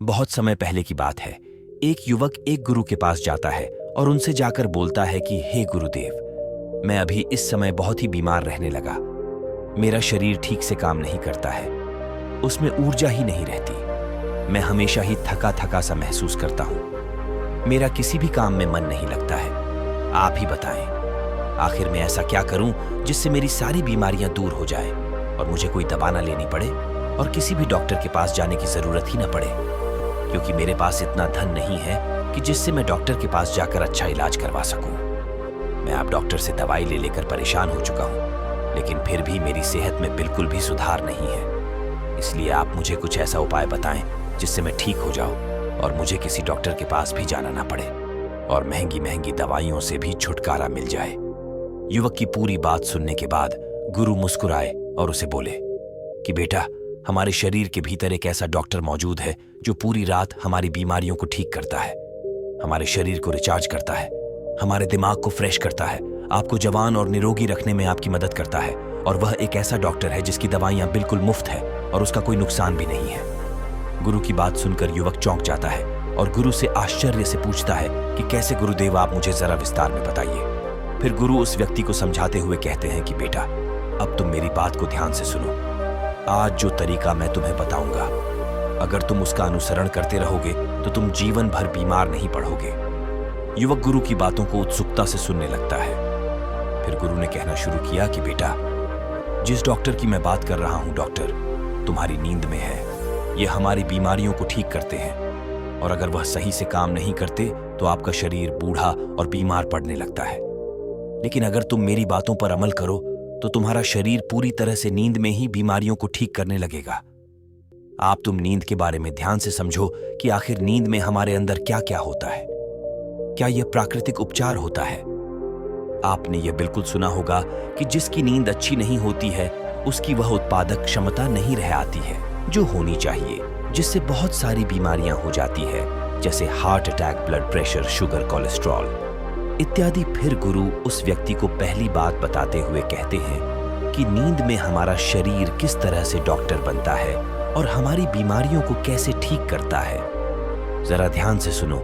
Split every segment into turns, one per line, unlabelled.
बहुत समय पहले की बात है। एक युवक एक गुरु के पास जाता है और उनसे जाकर बोलता है कि हे गुरुदेव, मैं अभी इस समय बहुत ही बीमार रहने लगा। मेरा शरीर ठीक से काम नहीं करता है, उसमें ऊर्जा ही नहीं रहती। मैं हमेशा ही थका थका सा महसूस करता हूं। मेरा किसी भी काम में मन नहीं लगता है। आप ही बताएं, आखिर मैं ऐसा क्या करूं जिससे मेरी सारी बीमारियां दूर हो जाए और मुझे कोई दवा ना लेनी पड़े और किसी भी डॉक्टर के पास जाने की जरूरत ही ना पड़े, क्योंकि मेरे पास इतना धन नहीं है कि जिससे मैं डॉक्टर के पास जाकर अच्छा इलाज करवा सकूं। मैं अब डॉक्टर से दवाई ले लेकर परेशान हो चुका हूं, लेकिन फिर भी मेरी सेहत में बिल्कुल भी सुधार नहीं है। इसलिए आप मुझे कुछ ऐसा उपाय बताएं जिससे मैं ठीक हो जाऊं और मुझे किसी डॉक्टर के पास भी जाना ना पड़े और महंगी महंगी दवाइयों से भी छुटकारा मिल जाए। युवक की पूरी बात सुनने के बाद गुरु मुस्कुराए और उसे बोले कि बेटा, हमारे शरीर के भीतर एक ऐसा डॉक्टर मौजूद है जो पूरी रात हमारी बीमारियों को ठीक करता है, हमारे शरीर को रिचार्ज करता है, हमारे दिमाग को फ्रेश करता है, आपको जवान और निरोगी रखने में आपकी मदद करता है। और वह एक ऐसा डॉक्टर है जिसकी दवाइयां बिल्कुल मुफ्त है और उसका कोई नुकसान भी नहीं है। गुरु की बात सुनकर युवक चौंक जाता है और गुरु से आश्चर्य से पूछता है कि कैसे गुरुदेव, आप मुझे जरा विस्तार में बताइए। फिर गुरु उस व्यक्ति को समझाते हुए कहते हैं कि बेटा, अब तुम मेरी बात को ध्यान से सुनो। आज जो तरीका मैं तुम्हें बताऊंगा, अगर तुम उसका अनुसरण करते रहोगे तो तुम जीवन भर बीमार नहीं पड़ोगे। युवक गुरु की बातों को उत्सुकता से सुनने लगता है। फिर गुरु ने कहना शुरू किया कि बेटा, जिस डॉक्टर की मैं बात कर रहा हूं, डॉक्टर तुम्हारी नींद में है। ये हमारी बीमारियों को ठीक करते हैं और अगर वह सही से काम नहीं करते तो आपका शरीर बूढ़ा और बीमार पड़ने लगता है। लेकिन अगर तुम मेरी बातों पर अमल करो तो तुम्हारा शरीर पूरी तरह से नींद में ही बीमारियों को ठीक करने लगेगा। तुम नींद के बारे में ध्यान से समझो कि आखिर नींद में हमारे अंदर क्या क्या होता है। क्या यह प्राकृतिक उपचार होता है? आपने यह बिल्कुल सुना होगा कि जिसकी नींद अच्छी नहीं होती है उसकी वह उत्पादक क्षमता नहीं रह आती है जो होनी चाहिए, जिससे बहुत सारी बीमारियां हो जाती है, जैसे heart attack, blood pressure, sugar, cholesterol इत्यादि। फिर गुरु उस व्यक्ति को पहली बात बताते हुए कहते हैं कि नींद में हमारा शरीर किस तरह से डॉक्टर बनता है और हमारी बीमारियों को कैसे ठीक करता है। जरा ध्यान से सुनो।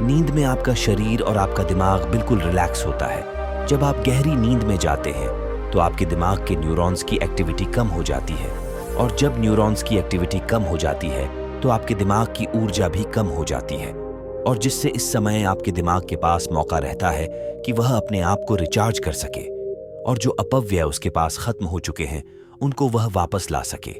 नींद में आपका शरीर और आपका दिमाग बिल्कुल रिलैक्स होता है। जब आप गहरी नींद में जाते हैं तो आपके दिमाग के न्यूरॉन्स की एक्टिविटी कम हो जाती है और जब न्यूरॉन्स की एक्टिविटी कम हो जाती है तो आपके दिमाग की ऊर्जा भी कम हो जाती है, और जिससे इस समय आपके दिमाग के पास मौका रहता है कि वह अपने आप को रिचार्ज कर सके और जो अपव्यय उसके पास खत्म हो चुके हैं उनको वह वापस ला सके,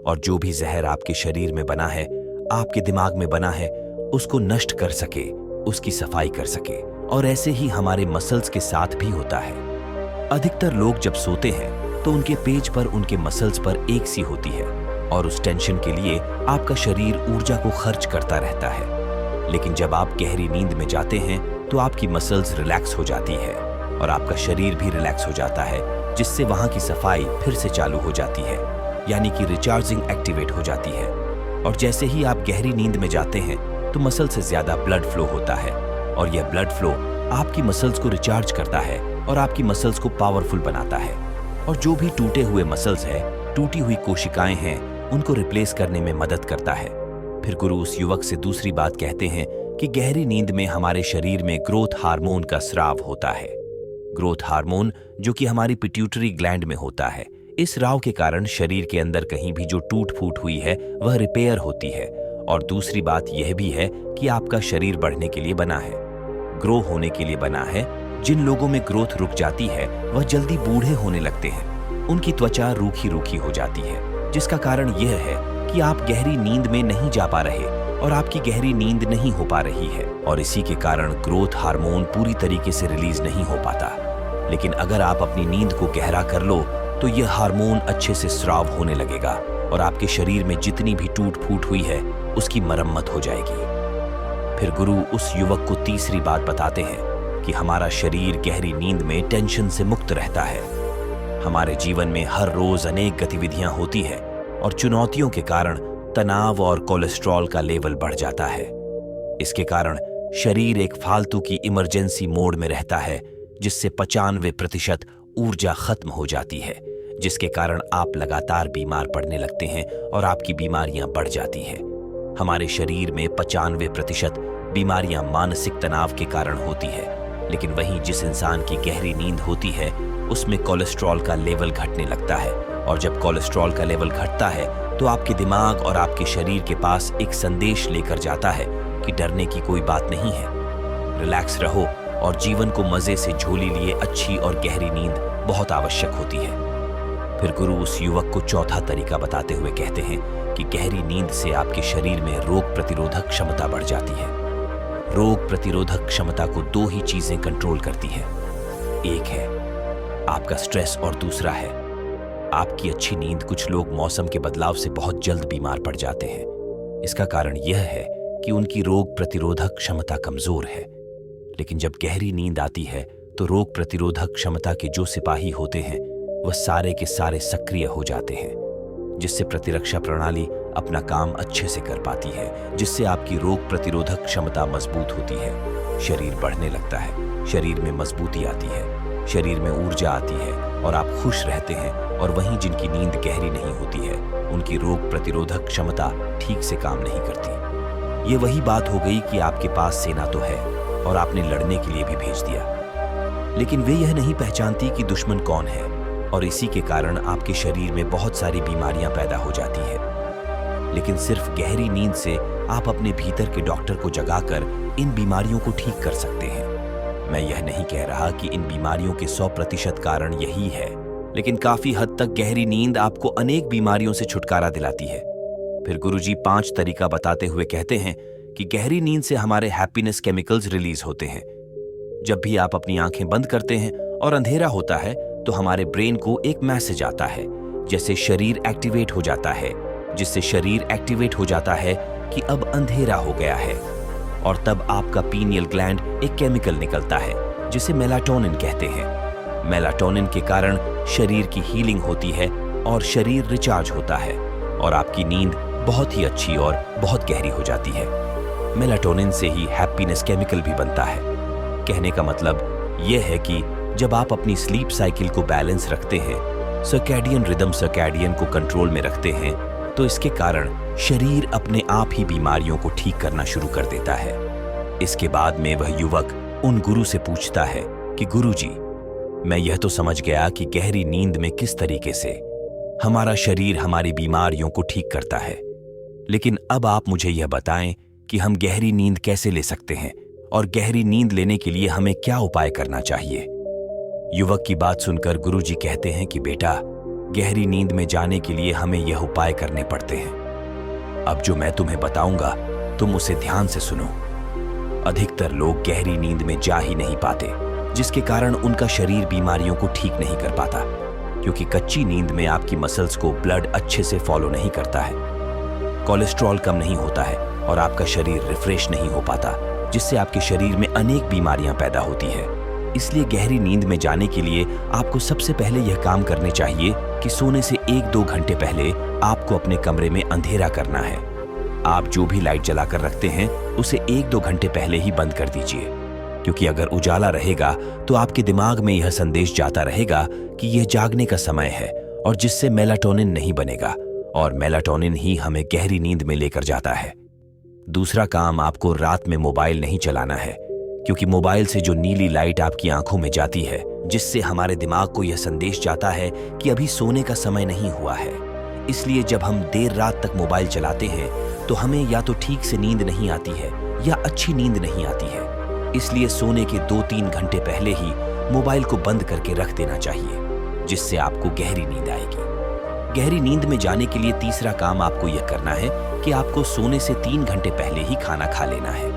और जो भी जहर आपके शरीर में बना है, आपके दिमाग में बना है, उसको नष्ट कर सके, उसकी सफाई कर सके। और ऐसे ही हमारे मसल्स के साथ भी होता है। अधिकतर लोग जब सोते हैं तो उनके पेज पर, उनके मसल्स पर एक सी होती है और उस टेंशन के लिए आपका शरीर ऊर्जा को खर्च करता रहता है। लेकिन जब आप गहरी नींद में जाते हैं तो आपकी मसल्स रिलैक्स हो जाती है और आपका शरीर भी रिलैक्स हो जाता है, जिससे वहां की सफाई फिर से चालू हो जाती है, यानी कि रिचार्जिंग एक्टिवेट हो जाती है। और जैसे ही आप गहरी नींद में जाते हैं तो मसल से ज्यादा ब्लड फ्लो होता है और यह ब्लड फ्लो आपकी मसल्स को रिचार्ज करता है और आपकी मसल्स को पावरफुल बनाता है। और जो भी टूटे हुए मसल्स हैं, टूटी हुई कोशिकाएं हैं, उनको रिप्लेस करने में मदद करता है। फिर गुरु उस युवक से दूसरी बात कहते हैं कि गहरी नींद में हमारे शरीर में ग्रोथ हार्मोन का स्राव होता है। ग्रोथ हार्मोन जो कि हमारी पिट्यूटरी ग्लैंड में होता है। इस राव के कारण शरीर के अंदर कहीं भी जो टूट फूट हुई है वह रिपेयर होती है। और दूसरी बात यह भी है कि आपका शरीर बढ़ने के लिए बना है, ग्रो होने के लिए बना है। जिन लोगों में ग्रोथ रुक जाती है वह जल्दी बूढ़े होने लगते हैं, उनकी त्वचा रूखी रूखी हो जाती है, जिसका कारण यह है कि आप गहरी नींद में नहीं जा पा रहे और आपकी गहरी नींद नहीं हो पा रही है, और इसी के कारण ग्रोथ हार्मोन पूरी तरीके से रिलीज नहीं हो पाता। लेकिन अगर आप अपनी नींद को गहरा कर लो तो यह हार्मोन अच्छे से स्राव होने लगेगा और आपके शरीर में जितनी भी टूट फूट हुई है उसकी मरम्मत हो जाएगी। फिर गुरु उस युवक को तीसरी बात बताते हैं कि हमारा शरीर गहरी नींद में टेंशन से मुक्त रहता है। हमारे जीवन में हर रोज अनेक गतिविधियां होती है और चुनौतियों के कारण तनाव और कोलेस्ट्रॉल का लेवल बढ़ जाता है। इसके कारण शरीर एक फालतू की इमरजेंसी मोड में रहता है, जिससे 95% ऊर्जा खत्म हो जाती है, जिसके कारण आप लगातार बीमार पड़ने लगते हैं और आपकी बीमारियां बढ़ जाती हैं। हमारे शरीर में 95% बीमारियां मानसिक तनाव के कारण होती है, लेकिन वहीं जिस इंसान की गहरी नींद होती है उसमें कोलेस्ट्रॉल का लेवल घटने लगता है, और जब कोलेस्ट्रॉल का लेवल घटता है तो आपके दिमाग और आपके शरीर के पास एक संदेश लेकर जाता है कि डरने की कोई बात नहीं है, रिलैक्स रहो और जीवन को मजे से झोली लिए अच्छी और गहरी नींद बहुत आवश्यक होती है। फिर गुरु उस युवक को चौथा तरीका बताते हुए कहते हैं कि गहरी नींद से आपके शरीर में रोग प्रतिरोधक क्षमता बढ़ जाती है। रोग प्रतिरोधक क्षमता को 2 ही चीजें कंट्रोल करती हैं, एक है आपका स्ट्रेस और दूसरा है आपकी अच्छी नींद। कुछ लोग मौसम के बदलाव से बहुत जल्द बीमार पड़ जाते हैं। इसका कारण यह है कि उनकी रोग प्रतिरोधक क्षमता कमजोर है, लेकिन जब गहरी नींद आती है तो रोग प्रतिरोधक क्षमता के जो सिपाही होते हैं वह सारे के सारे सक्रिय हो जाते हैं, जिससे प्रतिरक्षा प्रणाली अपना काम अच्छे से कर पाती है, जिससे आपकी रोग प्रतिरोधक क्षमता मजबूत होती है। शरीर बढ़ने लगता है, शरीर में मजबूती आती है, शरीर में ऊर्जा आती है और आप खुश रहते हैं। और वहीं जिनकी नींद गहरी नहीं होती है उनकी रोग प्रतिरोधक क्षमता ठीक से काम नहीं करती। ये वही बात हो गई कि आपके पास सेना तो है और आपने लड़ने के लिए भी भेज दिया, लेकिन वे यह नहीं पहचानती कि दुश्मन कौन है, और इसी के कारण आपके शरीर में बहुत सारी बीमारियां पैदा हो जाती है। लेकिन सिर्फ गहरी नींद से आप अपने भीतर के डॉक्टर को जगाकर इन बीमारियों को ठीक कर सकते हैं। मैं यह नहीं कह रहा कि इन बीमारियों के 100% कारण यही है, लेकिन काफी हद तक गहरी नींद आपको अनेक बीमारियों से छुटकारा दिलाती है। फिर गुरुजी 5 तरीका बताते हुए कहते हैं कि गहरी नींद से हमारे हैप्पीनेस केमिकल्स रिलीज होते हैं। जब भी आप अपनी आंखें बंद करते हैं और अंधेरा होता है तो हमारे ब्रेन को एक मैसेज आता है, जैसे शरीर एक्टिवेट हो जाता है, जिससे शरीर एक्टिवेट हो जाता है कि अब अंधेरा हो गया है, और तब आपका पीनियल ग्लैंड एक केमिकल निकलता है जिसे मेलाटोनिन कहते हैं। मेलाटोनिन के कारण शरीर की हीलिंग होती है और शरीर रिचार्ज होता है और आपकी नींद बहुत ही अच्छी और बहुत गहरी हो जाती है। मेलाटोनिन से ही हैप्पीनेस केमिकल भी बनता है। कहने का मतलब यह है कि जब आप अपनी स्लीप साइकिल को बैलेंस रखते हैं, सर्कैडियन रिदम सर्कैडियन को कंट्रोल में रखते हैं, तो इसके कारण शरीर अपने आप ही बीमारियों को ठीक करना शुरू कर देता है। इसके बाद में वह युवक उन गुरु से पूछता है कि गुरुजी, मैं यह तो समझ गया कि गहरी नींद में किस तरीके से हमारा शरीर हमारी बीमारियों को ठीक करता है, लेकिन अब आप मुझे यह बताएं कि हम गहरी नींद कैसे ले सकते हैं और गहरी नींद लेने के लिए हमें क्या उपाय करना चाहिए। युवक की बात सुनकर गुरुजी कहते हैं कि बेटा, गहरी नींद में जाने के लिए हमें यह उपाय करने पड़ते हैं। अब जो मैं तुम्हें बताऊंगा तुम उसे ध्यान से सुनो। अधिकतर लोग गहरी नींद में जा ही नहीं पाते, जिसके कारण उनका शरीर बीमारियों को ठीक नहीं कर पाता, क्योंकि कच्ची नींद में आपकी मसल्स को ब्लड अच्छे से फॉलो नहीं करता है, कोलेस्ट्रॉल कम नहीं होता है और आपका शरीर रिफ्रेश नहीं हो पाता, जिससे आपके शरीर में अनेक बीमारियां पैदा होती है। इसलिए गहरी नींद में जाने के लिए आपको सबसे पहले यह काम करने चाहिए कि सोने से 1-2 घंटे पहले आपको अपने कमरे में अंधेरा करना है। आप जो भी लाइट जलाकर रखते हैं उसे 1-2 घंटे पहले ही बंद कर दीजिए, क्योंकि अगर उजाला रहेगा तो आपके दिमाग में यह संदेश जाता रहेगा कि यह जागने का समय है, और जिससे मेलाटोनिन नहीं बनेगा, और मेलाटोनिन ही हमें गहरी नींद में लेकर जाता है। दूसरा काम, आपको रात में मोबाइल नहीं चलाना है, क्योंकि मोबाइल से जो नीली लाइट आपकी आंखों में जाती है, जिससे हमारे दिमाग को यह संदेश जाता है कि अभी सोने का समय नहीं हुआ है। इसलिए जब हम देर रात तक मोबाइल चलाते हैं तो हमें या तो ठीक से नींद नहीं आती है या अच्छी नींद नहीं आती है। इसलिए सोने के 2-3 घंटे पहले ही मोबाइल को बंद करके रख देना चाहिए, जिससे आपको गहरी नींद आएगी। गहरी नींद में जाने के लिए तीसरा काम आपको यह करना है कि आपको सोने से 3 घंटे पहले ही खाना खा लेना है।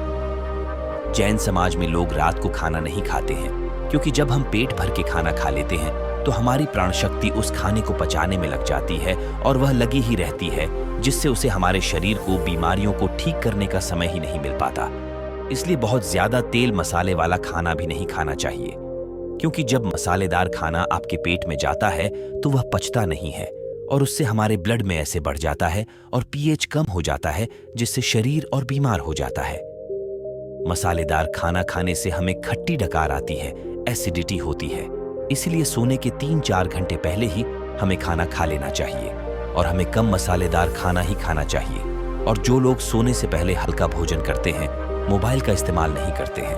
जैन समाज में लोग रात को खाना नहीं खाते हैं, क्योंकि जब हम पेट भर के खाना खा लेते हैं तो हमारी प्राण शक्ति उस खाने को पचाने में लग जाती है और वह लगी ही रहती है, जिससे उसे हमारे शरीर को बीमारियों को ठीक करने का समय ही नहीं मिल पाता। इसलिए बहुत ज्यादा तेल मसाले वाला खाना भी नहीं खाना चाहिए, क्योंकि जब मसालेदार खाना आपके पेट में जाता है तो वह पचता नहीं है और उससे हमारे ब्लड में ऐसे बढ़ जाता है और पीएच कम हो जाता है, जिससे शरीर और बीमार हो जाता है। मसालेदार खाना खाने से हमें खट्टी डकार आती है, एसिडिटी होती है। इसलिए सोने के 3-4 घंटे पहले ही हमें खाना खा लेना चाहिए और हमें कम मसालेदार खाना ही खाना चाहिए, और जो लोग सोने से पहले हल्का भोजन करते हैं, मोबाइल का इस्तेमाल नहीं करते हैं,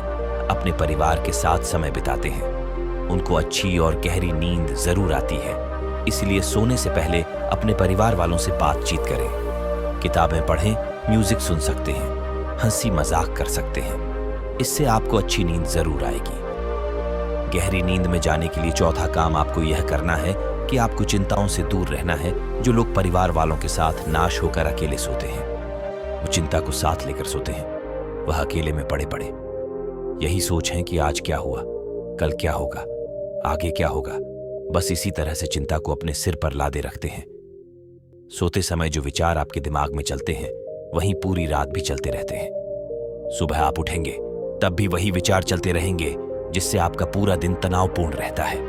अपने परिवार के साथ समय बिताते हैं, उनको अच्छी और गहरी नींद जरूर आती है। इसलिए सोने से पहले अपने परिवार वालों से बातचीत करें, किताबें पढ़ें, म्यूजिक सुन सकते हैं, हंसी मजाक कर सकते हैं। इससे आपको अच्छी नींद जरूर आएगी। गहरी नींद में जाने के लिए चौथा काम आपको यह करना है कि आपको चिंताओं से दूर रहना है। जो लोग परिवार वालों के साथ नाश होकर अकेले सोते हैं, वो चिंता को साथ लेकर सोते हैं, वह अकेले में पड़े पड़े यही सोच है कि आज क्या हुआ, कल क्या होगा, आगे क्या होगा। बस इसी तरह से चिंता को अपने सिर पर लादे रखते हैं। सोते समय जो विचार आपके दिमाग में चलते हैं, वहीं पूरी रात भी चलते रहते हैं। सुबह आप उठेंगे तब भी वही विचार चलते रहेंगे, जिससे आपका पूरा दिन तनावपूर्ण रहता है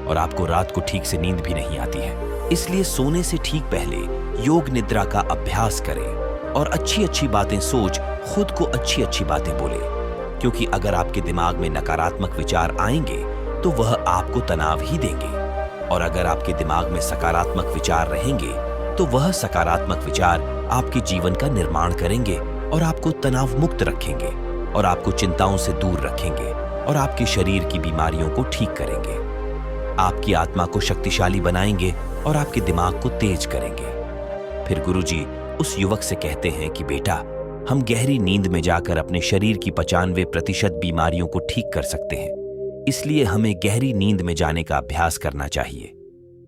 और आपको रात को ठीक से नींद भी नहीं आती है। इसलिए सोने से ठीक पहले योग निद्रा का अभ्यास करें और अच्छी अच्छी बातें सोच खुद को अच्छी अच्छी बातें बोले, क्योंकि अगर आपके दिमाग में नकारात्मक विचार आएंगे तो वह आपको तनाव ही देंगे, और अगर आपके दिमाग में सकारात्मक विचार रहेंगे तो वह सकारात्मक विचार आपके जीवन का निर्माण करेंगे और आपको तनाव मुक्त रखेंगे और आपको चिंताओं से दूर रखेंगे और आपके शरीर की बीमारियों को ठीक करेंगे, आपकी आत्मा को शक्तिशाली बनाएंगे और आपके दिमाग को तेज करेंगे। फिर गुरुजी उस युवक से कहते हैं कि बेटा, हम गहरी नींद में जाकर अपने शरीर की 95% बीमारियों को ठीक कर सकते हैं, इसलिए हमें गहरी नींद में जाने का अभ्यास करना चाहिए।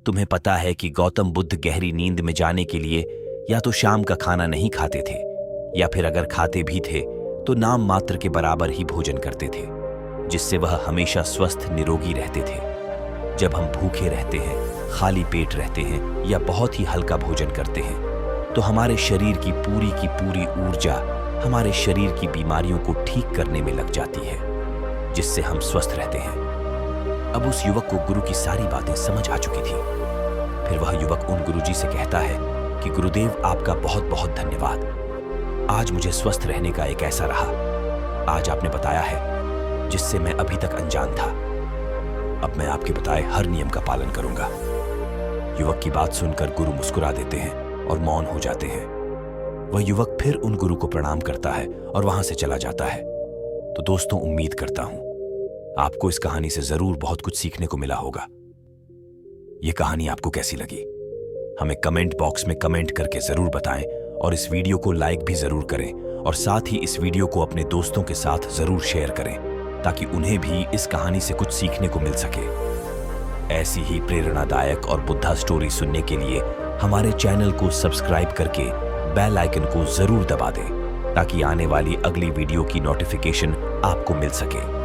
तुम्हें पता है कि गौतम बुद्ध गहरी नींद में जाने के लिए या तो शाम का खाना नहीं खाते थे, या फिर अगर खाते भी थे तो नाम मात्र के बराबर ही भोजन करते थे, जिससे वह हमेशा स्वस्थ निरोगी रहते थे। जब हम भूखे रहते हैं, खाली पेट रहते हैं या बहुत ही हल्का भोजन करते हैं, तो हमारे शरीर की पूरी ऊर्जा हमारे शरीर की बीमारियों को ठीक करने में लग जाती है, जिससे हम स्वस्थ रहते हैं। अब उस युवक को गुरु की सारी बातें समझ आ चुकी थी। फिर वह युवक उन गुरुजी से कहता है कि गुरुदेव, आपका बहुत बहुत धन्यवाद। आज मुझे स्वस्थ रहने का एक ऐसा रहा आज आपने बताया है, जिससे मैं अभी तक अनजान था। अब मैं आपके बताए हर नियम का पालन करूंगा। युवक की बात सुनकर गुरु मुस्कुरा देते हैं और मौन हो जाते हैं। वह युवक फिर उन गुरु को प्रणाम करता है और वहां से चला जाता है। तो दोस्तों, उम्मीद करता हूं आपको इस कहानी से जरूर बहुत कुछ सीखने को मिला होगा। यह कहानी आपको कैसी लगी, हमें कमेंट बॉक्स में कमेंट करके जरूर बताएं और इस वीडियो को लाइक भी जरूर करें और साथ ही इस वीडियो को अपने दोस्तों के साथ जरूर शेयर करें, ताकि उन्हें भी इस कहानी से कुछ सीखने को मिल सके। ऐसी ही प्रेरणादायक और बुद्धा स्टोरी सुनने के लिए हमारे चैनल को सब्सक्राइब करके बेल आइकन को जरूर दबा दें, ताकि आने वाली अगली वीडियो की नोटिफिकेशन आपको मिल सके।